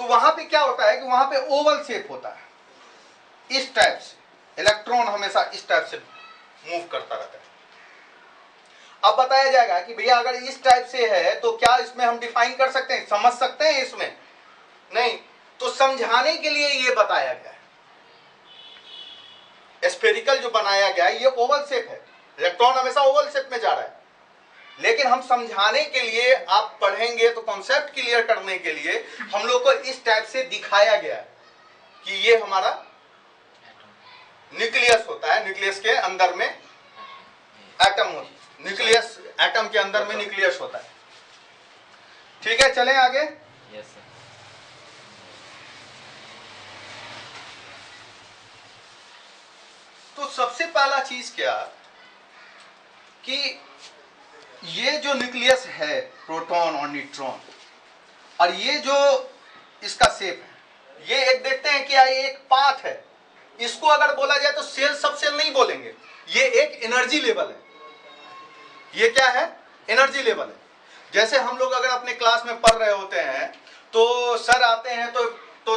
तो वहां पे क्या होता है कि वहां पे ओवल शेप होता है, इस टाइप से इलेक्ट्रॉन हमेशा इस टाइप से मूव करता रहता है। अब बताया जाएगा कि भैया अगर इस टाइप से है तो क्या इसमें हम डिफाइन कर सकते हैं, समझ सकते हैं इसमें? नहीं, तो समझाने के लिए ये बताया गया है। स्फेरिकल जो बनाया गया है ये ओवल शेप है, इलेक्ट्रॉन हमेशा ओवल शेप में जा रहा है, लेकिन हम समझाने के लिए आप पढ़ेंगे तो कॉन्सेप्ट क्लियर करने के लिए हम लोग को इस टाइप से दिखाया गया है कि ये हमारा न्यूक्लियस होता है, न्यूक्लियस के अंदर में एटम होता है, न्यूक्लियस एटम के अंदर में न्यूक्लियस होता है। ठीक है, चलें आगे। Yes sir. तो सबसे पहला चीज क्या कि ये जो न्यूक्लियस है प्रोटॉन और न्यूट्रॉन, और ये जो इसका शेप है, ये एक देखते हैं कि ये एक पाथ है। इसको अगर बोला जाए तो सेल सब सेल नहीं बोलेंगे, ये एक एनर्जी लेवल है। ये क्या है? एनर्जी लेवल है। जैसे हम लोग अगर अपने क्लास में पढ़ रहे होते हैं तो सर आते हैं तो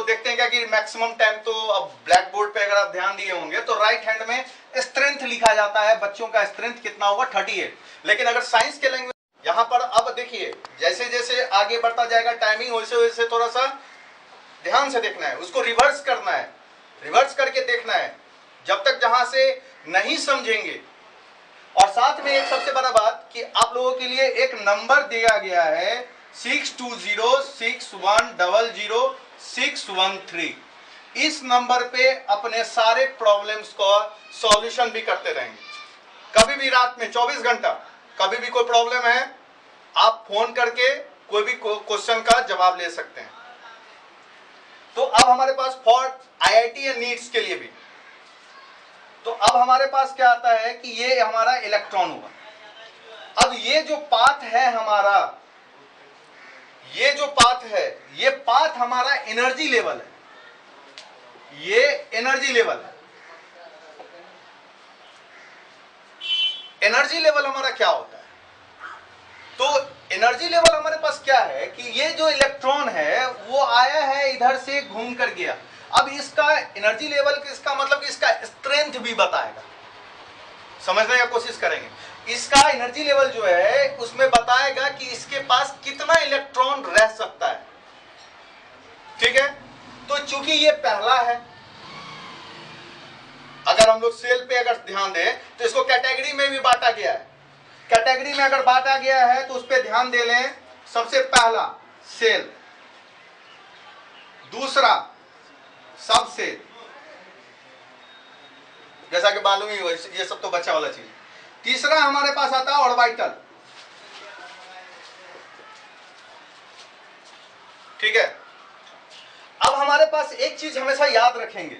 देखते हैं क्या कि मैक्सिमम टाइम तो अब ब्लैक बोर्ड पे अगर आप ध्यान दिए होंगे तो राइट हैंड में स्ट्रेंथ लिखा जाता है, बच्चों का स्ट्रेंथ कितना होगा 38। लेकिन अगर साइंस के लैंग्वेज यहाँ पर अब देखिए जैसे जैसे आगे बढ़ता जाएगा टाइमिंग, वैसे वैसे थोड़ा सा ध्यान से देखना है, उसको रिवर्स करना है, रिवर्स करके देखना है जब तक जहां से नहीं समझेंगे। और साथ में एक सबसे बड़ा बात कि आप लोगों के लिए एक नंबर दिया गया है 6206100613। इस नंबर पे अपने सारे प्रॉब्लम्स को सॉल्यूशन भी करते रहेंगे। कभी भी रात में 24 घंटा कभी भी कोई प्रॉब्लम है आप फोन करके कोई भी क्वेश्चन का जवाब ले सकते हैं। तो अब हमारे पास फॉर आईआईटी एंड नीट्स के लिए भी, तो अब हमारे पास क्या आता है कि ये हमारा इलेक्ट्रॉन होगा। अब ये जो पाथ है हमारा, ये जो पाथ है, ये पाथ हमारा एनर्जी लेवल है, ये एनर्जी लेवल है। एनर्जी लेवल हमारा क्या होता है? तो एनर्जी लेवल हमारे पास क्या है कि ये जो इलेक्ट्रॉन है वो आया है इधर से घूम कर गया। अब इसका एनर्जी लेवल इसका मतलब कि इसका स्ट्रेंथ भी बताएगा, समझने की कोशिश करेंगे। इसका एनर्जी लेवल जो है उसमें बताएगा कि इसके पास कितना इलेक्ट्रॉन रह सकता है। ठीक है, तो चूंकि ये पहला है, अगर हम लोग सेल पे अगर ध्यान दें तो इसको कैटेगरी में भी बांटा गया है। कैटेगरी में अगर बांटा गया है तो उस पर ध्यान दे लें। सबसे पहला सेल, दूसरा सब सेल, जैसा कि मालूम ही हो, ये सब तो बच्चा वाला चीज। तीसरा हमारे पास आता है ऑर्बिटल। ठीक है, अब हमारे पास एक चीज हमेशा याद रखेंगे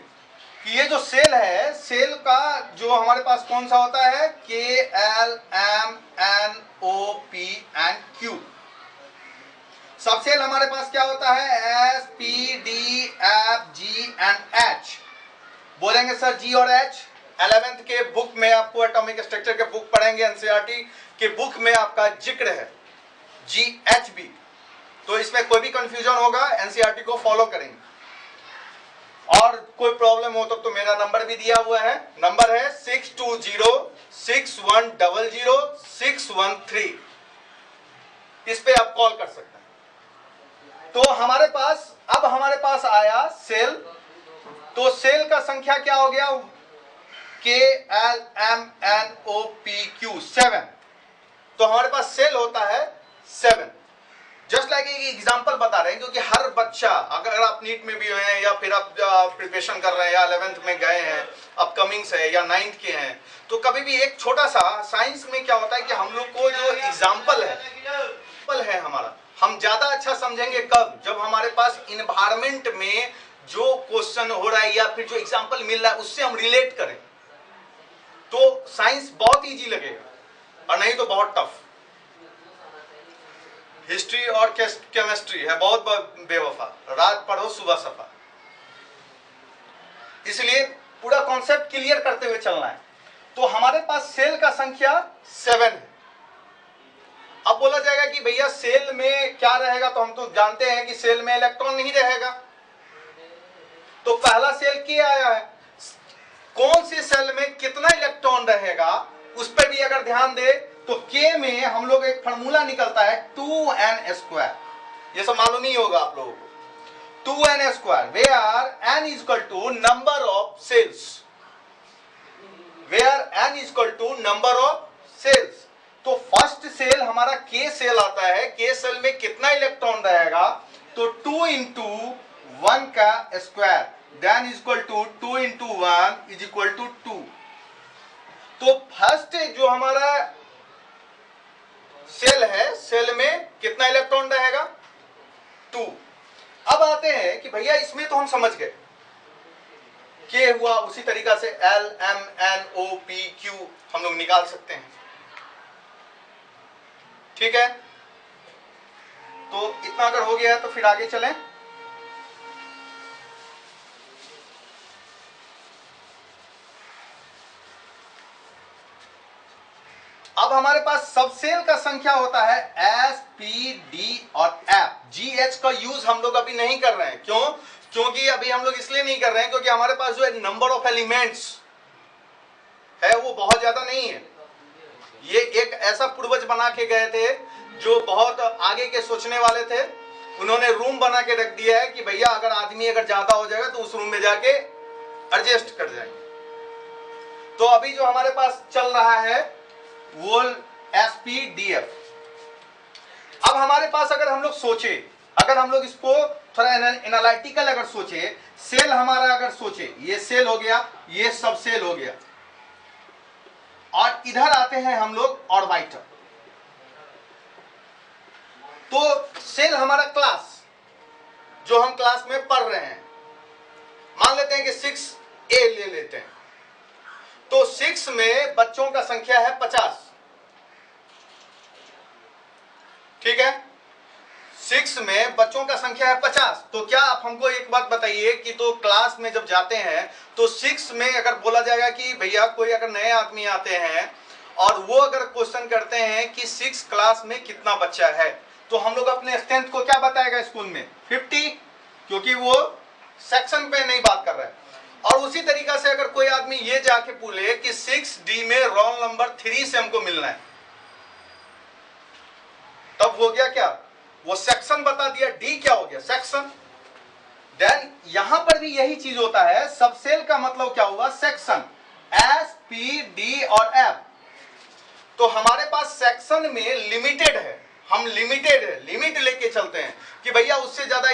कि ये जो सेल है, सेल का जो हमारे पास कौन सा होता है, KLMNOP सब सेल हमारे पास क्या होता है, SPDFGNH। बोलेंगे सर G और H, 11th के बुक में आपको एटॉमिक स्ट्रक्चर के बुक पढ़ेंगे, एनसीईआरटी के बुक में आपका जिक्र है GHB। तो इसमें कोई भी कंफ्यूजन होगा एनसीईआरटी को फॉलो करेंगे। और कोई प्रॉब्लम हो तो मेरा नंबर भी दिया हुआ है, नंबर है 6206100613। इस पे आप कॉल कर सकते हैं। तो हमारे पास अब हमारे पास आया सेल, तो सेल का संख्या क्या हो गया, KLMNOPQ 7। तो हमारे पास सेल होता है 7। जस्ट लाइक एक एग्जांपल बता रहे हैं, क्योंकि हर बच्चा, अगर आप नीट में भी हैं या फिर आप प्रिपरेशन कर रहे हैं या 11th में गए हैं, अपकमिंग्स है या 9th के हैं, तो कभी भी एक छोटा सा साइंस में क्या होता है कि हम लोग को जो एग्जांपल है हमारा, हम ज्यादा अच्छा समझेंगे कब, जब हमारे पास इन्वायरमेंट में जो क्वेश्चन हो रहा है या फिर जो एग्जांपल मिल रहा है उससे हम रिलेट करें, तो साइंस बहुत इजी लगेगा, और नहीं तो बहुत टफ। हिस्ट्री और केमिस्ट्री है बहुत बेवफा, रात पढ़ो सुबह सफा। इसलिए पूरा कॉन्सेप्ट क्लियर करते हुए चलना है। तो हमारे पास सेल का संख्या 7 है। अब बोला जाएगा कि भैया सेल में क्या रहेगा, तो हम तो जानते हैं कि सेल में इलेक्ट्रॉन नहीं रहेगा। तो पहला सेल क्या आया है, कौन से सेल में कितना इलेक्ट्रॉन रहेगा उस पर भी अगर ध्यान दे तो K में हम लोग एक फार्मूला निकलता है 2n²। ये सब मालूम नहीं होगा आप लोगों को। 2n², where n is equal to number of cells, where n is equal to number of cells। तो फर्स्ट सेल हमारा K सेल आता है, K सेल में कितना इलेक्ट्रॉन रहेगा, तो 2 into 1 का square, then is equal to 2 into 1 is equal to 2। तो फर्स्ट जो हमारा सेल है, सेल में कितना इलेक्ट्रॉन रहेगा, 2। अब आते हैं कि भैया इसमें तो हम समझ गए K हुआ, उसी तरीका से L, M, N, O, P, Q हम लोग निकाल सकते हैं, ठीक है। तो इतना अगर हो गया है तो फिर आगे चलें। अब हमारे पास सबसेल का संख्या होता है S, P, D और F। GH का यूज हम लोग अभी नहीं कर रहे हैं, क्यों? क्योंकि अभी हम लोग इसलिए नहीं कर रहे हैं क्योंकि हमारे पास जो नंबर ऑफ एलिमेंट्स है वो बहुत ज्यादा नहीं है। ये एक ऐसा पूर्वज बना के गए थे जो बहुत आगे के सोचने वाले थे, उन्होंने रूम बना के रख दिया है कि भैया अगर आदमी अगर ज्यादा हो जाएगा तो उस रूम में जाके एडजस्ट कर जाएंगे। तो अभी जो हमारे पास चल रहा है वो SPDF। अब हमारे पास अगर हम लोग सोचे, अगर हम लोग इसको थोड़ा एनालिटिकल अगर सोचे, सेल हमारा अगर सोचे, ये सेल हो गया, ये सब सेल हो गया, और इधर आते हैं हम लोग ऑर्बिटल। तो सेल हमारा क्लास जो हम क्लास में पढ़ रहे हैं, मान लेते हैं कि 6A ले लेते हैं, तो 6 में बच्चों का संख्या है 50, ठीक है। 6 में बच्चों का संख्या है 50। तो क्या आप हमको एक बात बताइए कि तो क्लास में जब जाते हैं तो 6 में अगर बोला जाएगा कि भैया कोई अगर नए आदमी आते हैं और वो अगर क्वेश्चन करते हैं कि 6 क्लास में कितना बच्चा है, तो हम लोग अपने स्ट्रेंथ को क्या बताएगा स्कूल में, 50, क्योंकि वो सेक्शन पे नहीं बात कर रहा है। और उसी तरीका से अगर कोई आदमी ये जाके पूछे कि 6D में रोल नंबर 3 से हमको मिलना है, तब हो गया क्या, वो सेक्शन बता दिया, D क्या हो गया, सेक्शन। देन यहां पर भी यही चीज होता है, सबसेल का मतलब क्या हुआ, सेक्शन, S, P, D और F। तो हमारे पास सेक्शन में लिमिटेड है, हम लिमिटेड है, लिमिट लेके चलते हैं कि भैया उससे ज्यादा